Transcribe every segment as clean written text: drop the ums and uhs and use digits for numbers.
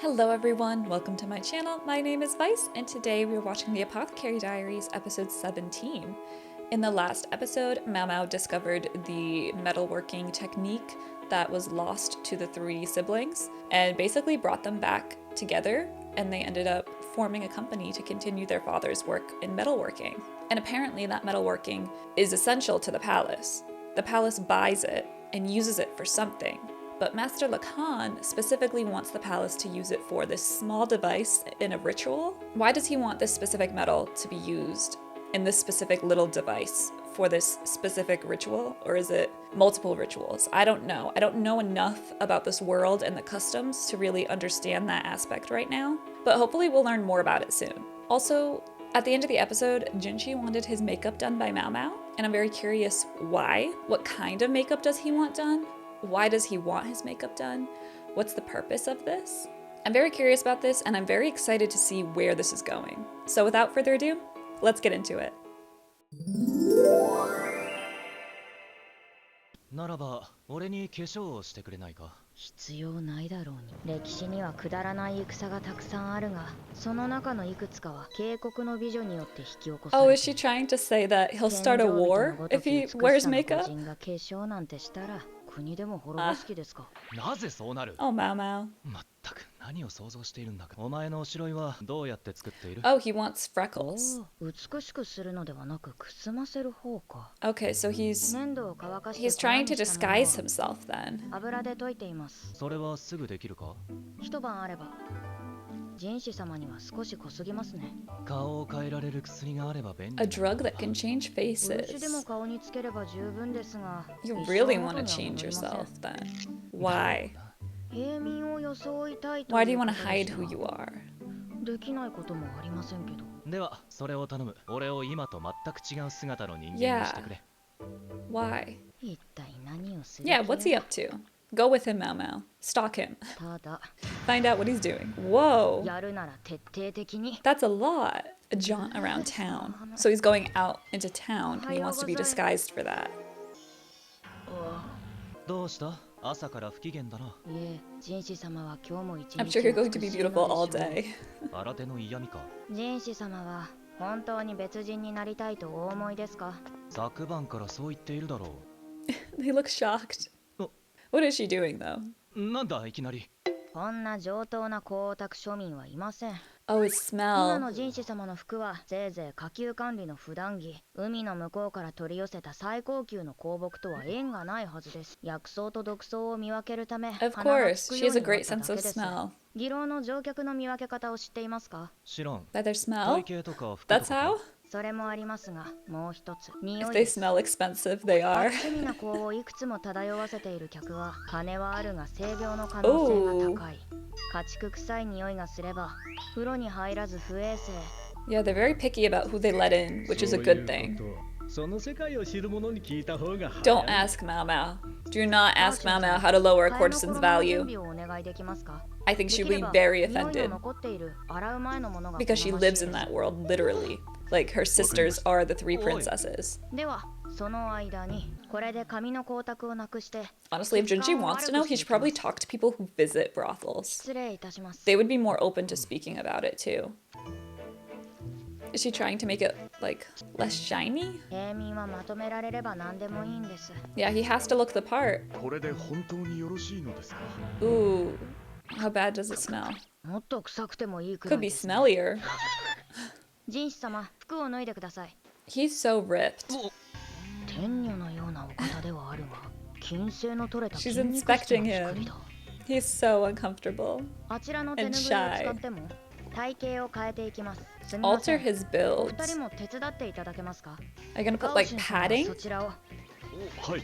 Hello everyone, welcome to my channel. My name is Vice, and today we're watching the Apothecary Diaries episode 17. In the last episode, Maomao discovered the metalworking technique that was lost to the three siblings and basically brought them back together, and they ended up forming a company to continue their father's work in metalworking. And apparently that metalworking is essential to the palace. The palace buys it and uses it for something. But Master Lakan specifically wants the palace to use it for this small device in a ritual. Why does he want this specific metal to be used in this specific little device for this specific ritual? Or is it multiple rituals? I don't know. I don't know enough about this world and the customs to really understand that aspect right now. But hopefully we'll learn more about it soon. Also, at the end of the episode, Jinshi wanted his makeup done by Maomao, and I'm very curious why. What kind of makeup does he want done? Why does he want his makeup done? What's the purpose of this? I'm very curious about this, and I'm very excited to see where this is going. So without further ado, let's get into it. ならば、俺に化粧をしてくれないか。必要ないだろうに。歴史にはくだらない戦がたくさんあるが、その中のいくつかは警告の美女によって引き起こされ Oh, て is she trying to say that he'll start a war if he wears makeup? 人が化粧なんてしたら国でも滅ぼす気ですか。なぜそうなる？ Oh, Maomao. まったく何を想像しているんだか。お前のおしろいはどうやって作っている？ Oh, he wants freckles. 美しくするのではなくくすませる方か。Okay, so he's 粘土を乾かして he's trying to disguise himself then. 油で溶いています。それはすぐできるか？一晩あれば。ジンシ様には少し濃すぎますね。顔を変えられる薬があれば便利。 A drug that can change 漆で faces. も顔につければ十分ですが。 You really want to change yourself then. Why? 平民を装いたいと Why い do you う want こ to とで hide す who が you are? できないこともありませんけど。では、それを頼む。俺を今と全く違う姿の人間にしてくれ。Why? 一体何をする Yeah, what's he up to? Go with him, Maomao. Stalk him. ただ、 Find out what he's doing. Whoa, やるなら徹底的に。 that's a lot. A jaunt around town. So he's going out into town and he wants to be disguised for that. どうした？朝から不機嫌だな。いえ、ジンシ様は今日も一日 I'm sure you're going to be beautiful all day. 新手の嫌味か。ジンシ様は本当に別人になりたいとお思いですか？昨晩からそう言っているだろ They look shocked. Oh. What is she doing though? う。なんだいきなり。こんな上等な光沢庶民はいません。 Oh, it's 今 smell. のジンシ様の服はせいぜい下級管理の普段着。海の向こうから取り寄せた最高級の香木とは縁がないはずです。薬草と毒草を見分けるため、 Of 鼻が course, つく she よう has a になっ great ただ sense け of です。 smell. 議論の乗客の見分け方を知っていますか？知らん。 By their 体 smell? 型とか服と That's か how? それもありますが、もう一つ、匂 If い they です。 smell expensive, they are. 趣味な香をいくつも漂わせている客は、金はあるが性病の可能性が高い。家畜臭い匂いがすれば、風呂に入らず不衛生。 Yeah, they're very picky about who they let in, which is a good thing. その世界を知る者に聞いた方が早い。 Don't ask Maomao. Do not ask Maomao how to lower a courtesan's value. I think she'll be very offended because she lives in that world literally. Like her sisters are the three princesses. では、その間にこれで髪の光沢をなくして。 Honestly, if Jinshi wants to know, he should probably talk to people who visit brothels. 失礼いたします。 They would be more open to speaking about it too. Is she trying to make it like less shiny? 平民はまとめられれば何でもいいんです。 Yeah, he has to look the part. これで本当によろしいのですか？ Ooh, how bad does it smell? もっと臭くてもいいくら Could い be です。 smellier. ジンシ様、服を脱いでください。 He's so ripped. 天女のようなお方ではあるが、金星の取れた She's 筋肉質の inspecting 光 him. だ。 He's so uncomfortable. あちらの手 And 拭いを shy. 使っても体型を変えていきます。すみませ Alter ん。 his お build. 二人も手伝っていただけますか？ Are you gonna put ガオ like シン様は padding? そちらを。はい。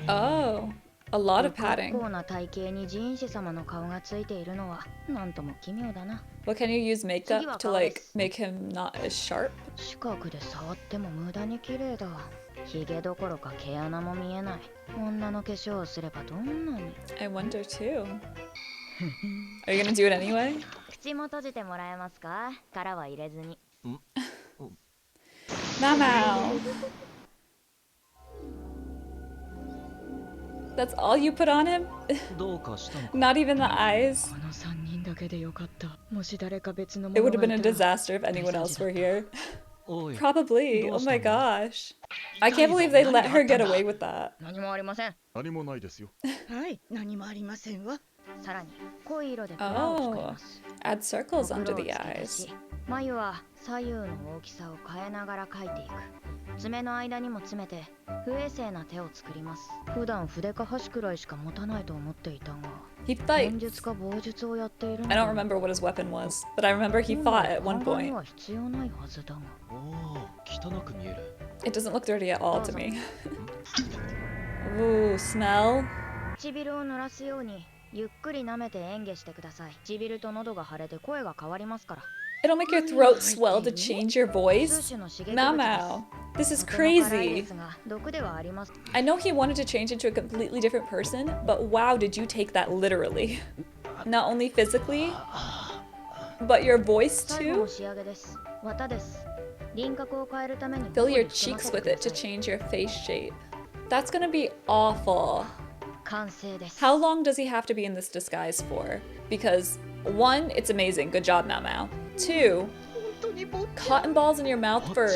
Oh, a lot of 不格 padding. 好な体型にジンシ様の顔がついているのはなんとも奇妙だな。 What can you use makeup to like make him not as sharp? 近くで触っても無駄に綺麗だ。ヒゲどころか毛穴も見えない。女の化粧をすればどんなに。 I wonder too. Are you gonna do it anyway? 口も閉じてもらえますか？殻は入れずに。 Maomao. That's all you put on him? どうかしたのか Not even the eyes? この3人だけでよかった。もし誰か別の It 者 would have が been い a たら disaster if anyone else were here. おい Probably. Oh my どうしたの gosh. I can't believe they let her get away with that. 何もありません。何もないですよ。はい、何もありませんわ。さらに濃い色でペンを作り Oh, ます。 add circles ほく under ろを the つけて eyes. し、眉は左右の大きさを変えながら描いていく。爪の間にも詰めて不衛生な手を作ります。普段筆か箸くらいしか持たないと思っていたが、 He 剣 fights. 術か棒術をやっているの I で don't remember what his weapon was, but I remember he 本 fought 来 at one 看板に point. は必要ないはずだが。おお汚く見える It doesn't look dirty at all to me. Ooh, smell. 唇を濡らすようにゆっくり舐めて嚥下してください。唇と喉が腫れて声が変わりますから。 It'll make your throat swell to change your 数 voice. 種の刺激物です。 Maomao. This is とても辛いで crazy. すが毒ではあります。 I know he wanted to change into a completely different person, but wow, did you take that literally? Not only physically, but your voice 最後の too? 仕上げです。綿です。輪郭を変えるために Fill 頬 your につけま cheeks せて with くだ it to さい。 change your face shape. That's gonna be awful. 完成です。 How long does he have to be in this disguise for? Because one, it's amazing. Good job, Maomao. Two, 本当に坊ちゃん。 cotton balls in your mouth for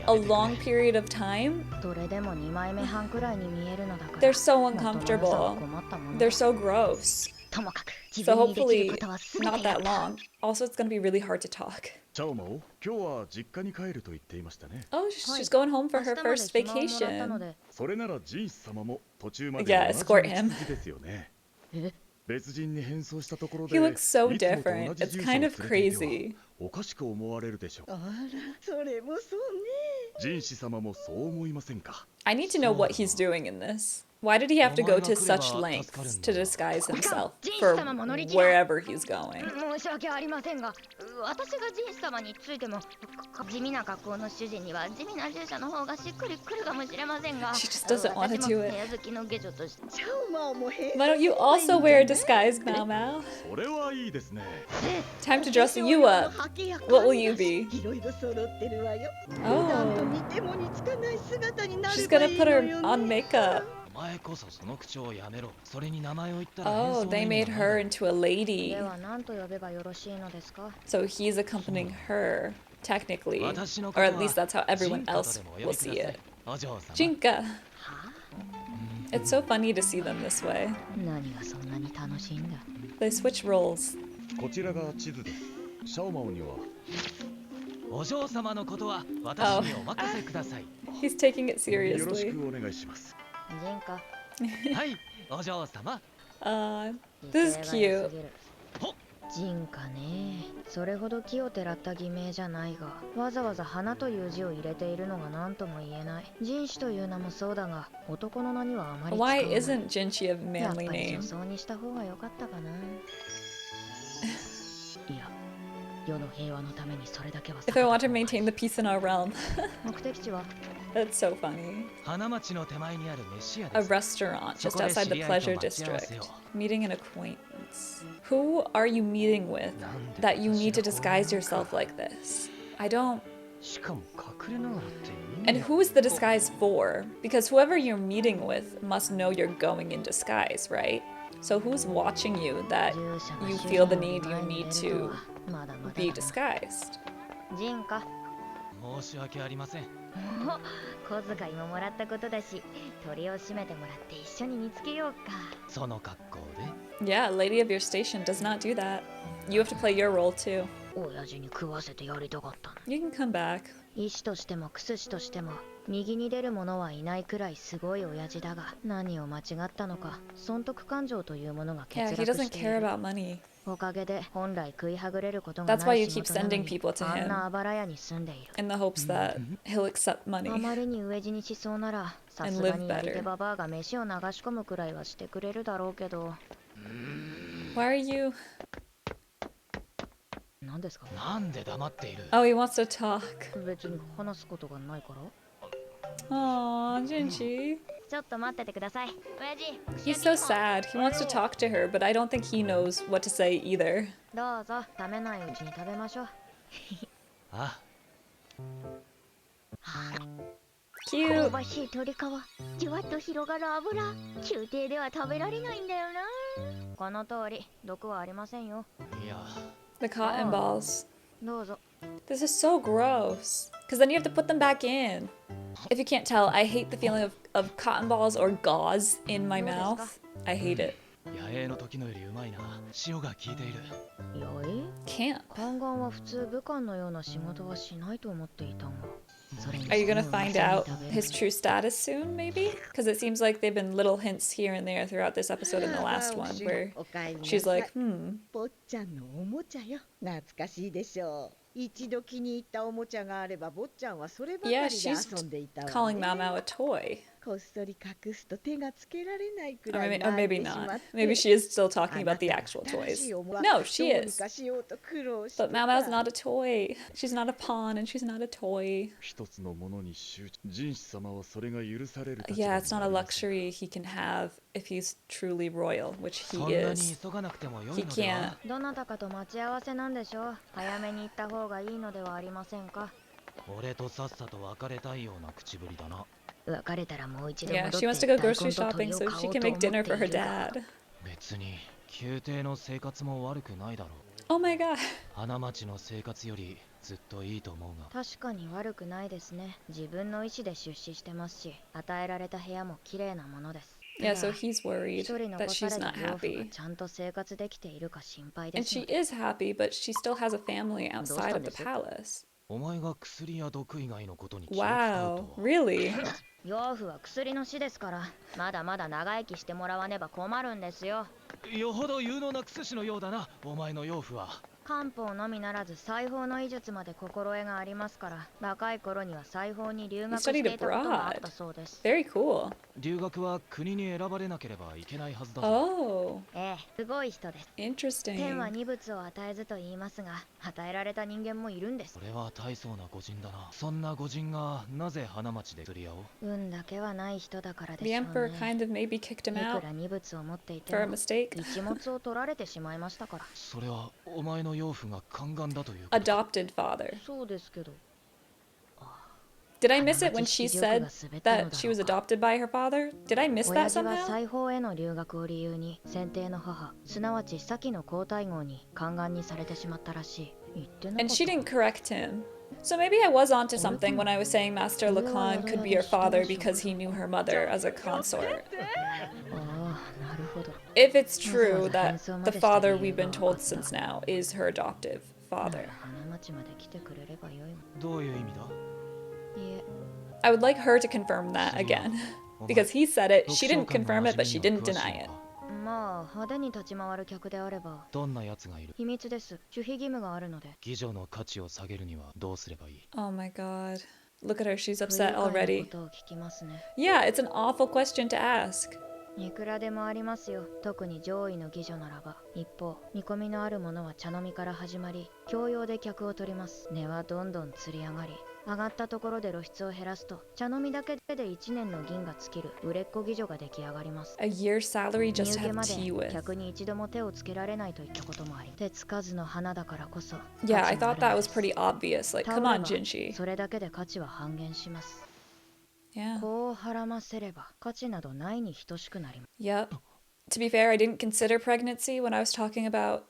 a long period of time? どれでも2枚目半くらいに見えるのだから。 They're so 元の良さは uncomfortable. 困ったもの They're だ。 so gross. ともかく自 So 分にできる hopefully ことは全 not てやっ that た。 long. Also, it's gonna be really hard to talk. チャオマオ、今日は実家に帰ると言っていましたね。 Oh, she's going home for 明 her 日まで first 暇をもらったの vacation. で。それならジンシ様も途中ま Yeah, で同 escort じ him. 道筋ですよね。え、別人に変装したところで He looks so いつもと different. 同じ It's 住所を kind 連れ of ていては crazy. おかしく思われるでしょう。あら、それもそうね。ジンシ様もそう思いませんか。 I need to know what he's doing in this. Why did he have to go to such lengths to disguise himself for wherever he's going? 申し訳ありませんが、私がジンス様についても地味な格好の主人には地味な従者の方がしっくりくるかもしれませんが、 She just doesn't want to 私 do も it. 部屋好きの下女として。チャオマオも変 Why don't you also wear a disguise, Maomao? それはいいですね。 Time to dress you up. What will you be? いろいろ揃ってるわよ。 Oh. 普段と似ても似つかない姿にな She's れば gonna いい put の her よ on ね。 makeup. お前こそその口調をやめろそれに名前を言ったら変 Oh, 装の they 意味 made が her ない into a lady. では何と呼べばよろしいのですか？ So he's accompanying her, technically. 私のこ Or と at は least that's how ジ everyone ンカと else でもお呼 will びく see ださ it. いお嬢様 Jinka. は It's so funny to see them this way. あ、何がそんなに楽しいんだ。 They switch roles. こちらが地図です。シャオマオにはお嬢様のことは私にお任せください He's taking it よろし seriously. くお願いします。ジンか。はいお嬢様 This is cute. ジンかね。それほど木をてらった偽名じゃないが、わざわざ花という字を入れているのが何とも言えない。ジンシという名もそうだが、男の名にはあまり使わな Why い。 isn't Jinshi a やっ manly ぱり name? 女装にした方が良かったかな。いや、世の平和のためにそれだけは If I want to maintain the peace in our realm. 目的地は That's so funny. 花町の手前にある飯屋 A です restaurant just そこで outside 知 the り合いと pleasure 待ち合わせ district. を Meeting an acquaintance. Who are you meeting with なんで that you need to 私がこう disguise yourself like this? I don't. しかも隠れながらっていい And who's the disguise for? Because whoever you're meeting with must know you're going in disguise, right? So who's watching you that 従者が you 主 feel 人 the より need you 前に need 出ると to はまだまだ be だな。 disguised? ジンか。申し訳ありません小遣いももらったことだし、鳥を締めてもらって一緒に見つけようか。その格好で Yeah, lady of your station does not do that. You have to play your role too. 親父に食わせてやりたかったの。 You can come back. 医師としてもクス師としても右に出る者はいないくらいすごい親父だが、何を間違ったのか損得感情というものが Yeah, 欠 he 落 doesn't してい care る。 about money. おかげで本来食いはぐれることが That's な why い you 仕 keep 事なの sending に people to あん him なあばら屋に住んでいる。 in the hopes that he'll accept あ money. まりに飢え死にしそうならさ And すが live にやり better. 手ババアが飯を流し込むくらいはしてくれるだろうけど。 Why are you? 何ですか？なんで黙っている Oh, he wants to talk. 別に話すことがないから。 Aw, Jinshi. ちょっと待っててください。親父。 He's so sad. He wants to talk to her, but I don't think he knows what to say either. どうぞ、食べないうちに食べましょう。あ Cute. ばしい鶏皮、じゅわっと広がる油、宮廷では食べられないんだよな。この通り、毒はありませんよ。いや The cotton balls. どうぞ。 This is so gross. Because then you have to put them back in. If you can't tell, I hate the feeling of cotton balls or gauze in my mouth. I hate it. 野営の時のよりうまいな。塩が効いている。やえ Can't. 宦官は普通武官のような仕事はしないと思っていたが。それに Are you gonna しても find うま out そうに食べる his true status soon, maybe? Because it seems like they've been little hints here and there throughout this episode and the last one where おかえりなさい she's like, hmm. 坊ちゃんのおもちゃよ。懐かしいでしょう。一度気に入ったおもちゃがあれば坊ちゃんはそればかり Yeah, で she's 遊んでいたわ calling ね。 Maomao a toy. こっそり隠すと手がつけられないく Or らい maybe, or 慣れ maybe てしま not. って Maybe she is still talking あ about な the た actual 新 toys. しいおもは No, she どうに is. かしようと苦労して But た Maomao's not a toy. She's not a pawn and she's not a toy. 一つのものに集中。人士様はそれが許される立場 Yeah, に it's not あ a りません。 luxury he can have if he's truly royal, which そ he んなに is. 急がなくても良 He いので can't. は。どなたかと待ち合わせなんでしょう。早めに行った方がいいのではありませんか。俺とさっさと別れたいような口ぶりだな。別れたらもう一度 Yeah, 戻っ she て wants to go 大 grocery 根と shopping 鶏を so 買 she おう can と make 思っ dinner て for い her るが。 dad. 別に宮廷の生活も悪くないだろう。 Oh my god. 花町の生活よりずっといいと思うが。確かに悪くないですね。自分の意思で出資してますし、与えられた部屋も綺麗なものです。 Yeah, た so だ he's worried 一人 that 残さ she's れ not た養父が happy. ちゃんと生活できているか心配で And すの she で。 is happy, but she still has a family outside of the palace. お前が薬や毒以外のことに気を使う Wow, とは。 really? 養父は薬の死ですから、まだまだ長生きしてもらわねば困るんですよ。よほど有能な薬師のようだな、お前の養父は。漢方のみならず裁縫の医術まで心得がありますから、若い頃には裁縫に留学していたこともあったそうです。 Very cool. 留学は国に選ばれなければいけないはずだぞ。 Oh, ええ、すごい人です。天は interesting. 二物を与えずと言いますが、与えられた人間もいるんです。それは大層な御人だな。そんな御人がなぜ花町で釣り合おう。運だけはない人だからで The しょう emperor ね。 kind of maybe kicked him い out くら二物を持っていて for a も mistake. 一物を取られてしまいましたから。それはお前の養父が宦官だということか。 Adopted father. そうですけど。 Did I miss it when she said that she was adopted by her father? Did I miss 親 that 父は somehow? 裁縫への留学を理由に先帝の母、すなわち先の皇太后に宦官にされてしまったらしい。言ってなか And った she didn't correct him. So maybe I was onto something when I was saying Master Lakan could be her father because he knew her mother as a consort. ああ、なるほど。 If it's true that the father we've been told since now is her adoptive father. 花町まで来てくれればよいもん。どういう意味だ。いえ、 I would like her to confirm that again. Because he said it, she didn't confirm it, but she didn't deny it. まあ派手に立ち回る客であればどんな奴がいる。秘密です。守秘義務があるので。妓女の価値を下げるにはどうすればいい。 Oh my god. Look at her, she's 不愉 upset 快な already. ことを聞きますね。 Yeah, it's an awful question to ask. いくらでもありますよ。特に上位の妓女ならば。一方、見込みのあるものは茶飲みから始まり、教養で客を取ります。値はどんどん釣り上がり、上がったところで露出を減らすと、茶飲みだけで1年の銀が尽きる売れっ子妓女が出来上がります。 A year's salary 入 just to 家 have ま tea で with. 客に一度も手をつけられないといったこともあり、手つかずの花だからこそ。 Yeah, I 価値があ thought る that の was です pretty obvious. Like, 頼 come れ on, ば Jinshi. それだけで価値は半減します。 Yeah. こうはらませれば価値などないに等しくなります。 Yep. To be fair, I didn't consider pregnancy when I was talking about.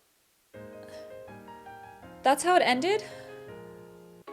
That's how it ended?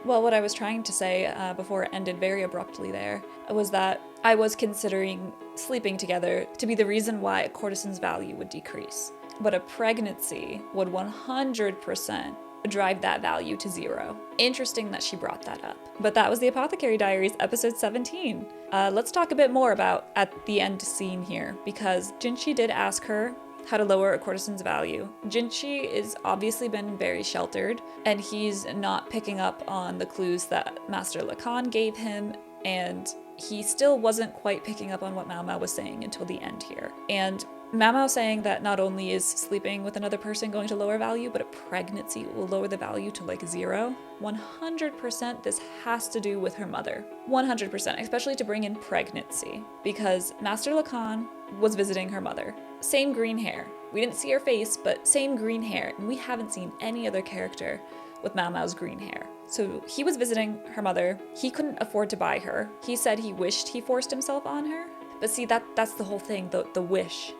Well, what I was trying to say before it ended very abruptly there was that I was considering sleeping together to be the reason why a courtesan's value would decrease. But a pregnancy would 100% drive that value to zero. Interesting that she brought that up. But that was the Apothecary Diaries, episode 17. Let's talk a bit more about at the end scene here, because Jinshi did ask her how to lower a courtesan's value. Jinshi is obviously been very sheltered, and he's not picking up on the clues that Master Lakan gave him, and he still wasn't quite picking up on what Maomao was saying until the end here. And Maomao saying that not only is sleeping with another person going to lower value, but a pregnancy will lower the value to like zero. 100% this has to do with her mother. 100%, especially to bring in pregnancy, because Master Lakan was visiting her mother. Same green hair. We didn't see her face, but same green hair, and we haven't seen any other character with Maomao's green hair. So he was visiting her mother. He couldn't afford to buy her. He said he wished he forced himself on her. But see, that's the whole thing, the wish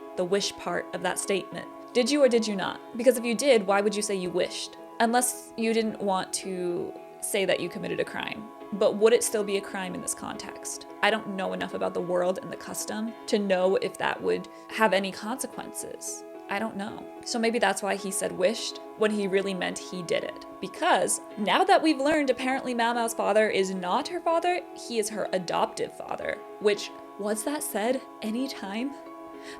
part of that statement. Did you or did you not? Because if you did, why would you say you wished? Unless you didn't want to say that you committed a crime. But would it still be a crime in this context? I don't know enough about the world and the custom to know if that would have any consequences. I don't know. So maybe that's why he said wished when he really meant he did it. Because now that we've learned apparently Maomao's father is not her father, he is her adoptive father. Which, was that said any time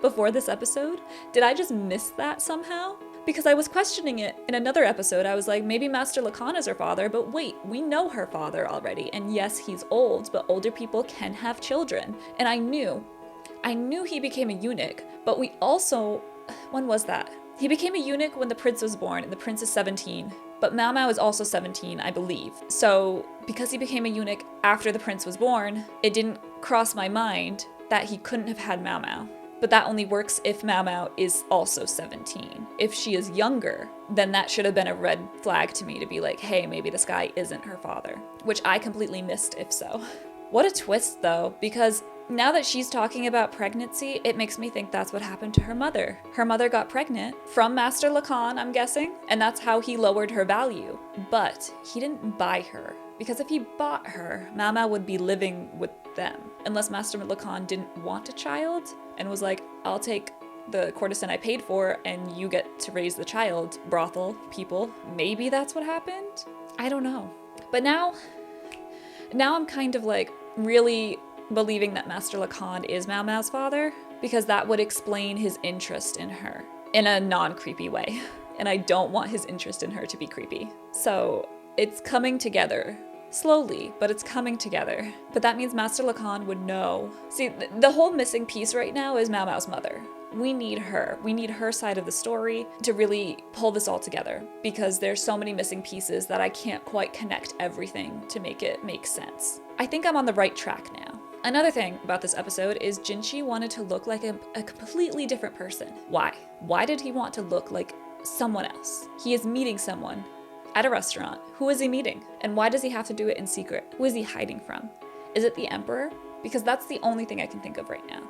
before this episode? Did I just miss that somehow? Because I was questioning it in another episode. I was like, maybe Master Lakan is her father, but wait, we know her father already. And yes, he's old, but older people can have children. And I knew he became a eunuch, but we also, when was that? He became a eunuch when the prince was born, and the prince is 17. But Maomao is also 17, I believe. So because he became a eunuch after the prince was born, it didn't cross my mind that he couldn't have had Maomao. But that only works if Maomao is also 17. If she is younger, then that should have been a red flag to me to be like, hey, maybe this guy isn't her father, which I completely missed if so. What a twist though, because now that she's talking about pregnancy, it makes me think that's what happened to her mother. Her mother got pregnant from Master Lakan, I'm guessing, and that's how he lowered her value. But he didn't buy her, because if he bought her, Maomao would be living with them, unless Master Lakan didn't want a child and was like, I'll take the courtesan I paid for and you get to raise the child, brothel people. Maybe that's what happened? I don't know. But now I'm kind of like really believing that Master Lakan is Maomao's father, because that would explain his interest in her in a non-creepy way. And I don't want his interest in her to be creepy. So it's coming together. Slowly, but it's coming together. But that means Master Lakan would know. See, the whole missing piece right now is Maomao's mother. We need her. We need her side of the story to really pull this all together, because there's so many missing pieces that I can't quite connect everything to make it make sense. I think I'm on the right track now. Another thing about this episode is Jinshi wanted to look like a completely different person. Why? Why did he want to look like someone else? He is meeting someone at a restaurant. Who is he meeting? And why does he have to do it in secret? Who is he hiding from? Is it the Emperor? Because that's the only thing I can think of right now.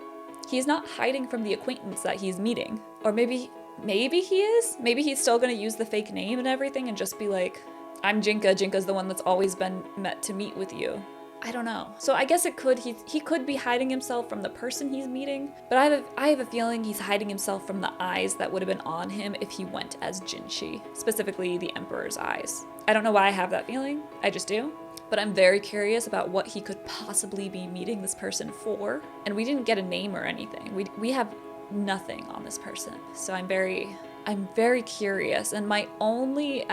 He's not hiding from the acquaintance that he's meeting. Or maybe he is? Maybe he's still gonna use the fake name and everything and just be like, I'm Jinka, Jinka's the one that's always been meant to meet with you. I don't know. So I guess he could be hiding himself from the person he's meeting, but I have a feeling he's hiding himself from the eyes that would have been on him if he went as Jinshi, specifically the Emperor's eyes. I don't know why I have that feeling, I just do. But I'm very curious about what he could possibly be meeting this person for. And we didn't get a name or anything. We have nothing on this person. So I'm very curious, and my only,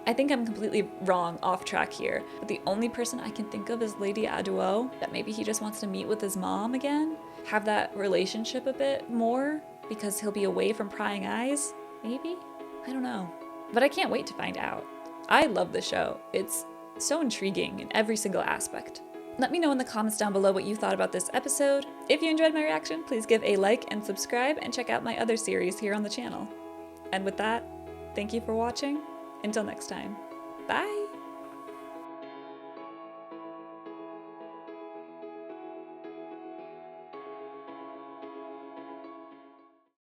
I think I'm completely wrong, off track here, but the only person I can think of is Lady Aduo, that maybe he just wants to meet with his mom again, have that relationship a bit more, because he'll be away from prying eyes, maybe? I don't know. But I can't wait to find out. I love the show. It's so intriguing in every single aspect. Let me know in the comments down below what you thought about this episode. If you enjoyed my reaction, please give a like and subscribe, and check out my other series here on the channel. And with that, thank you for watching. Until next time, bye!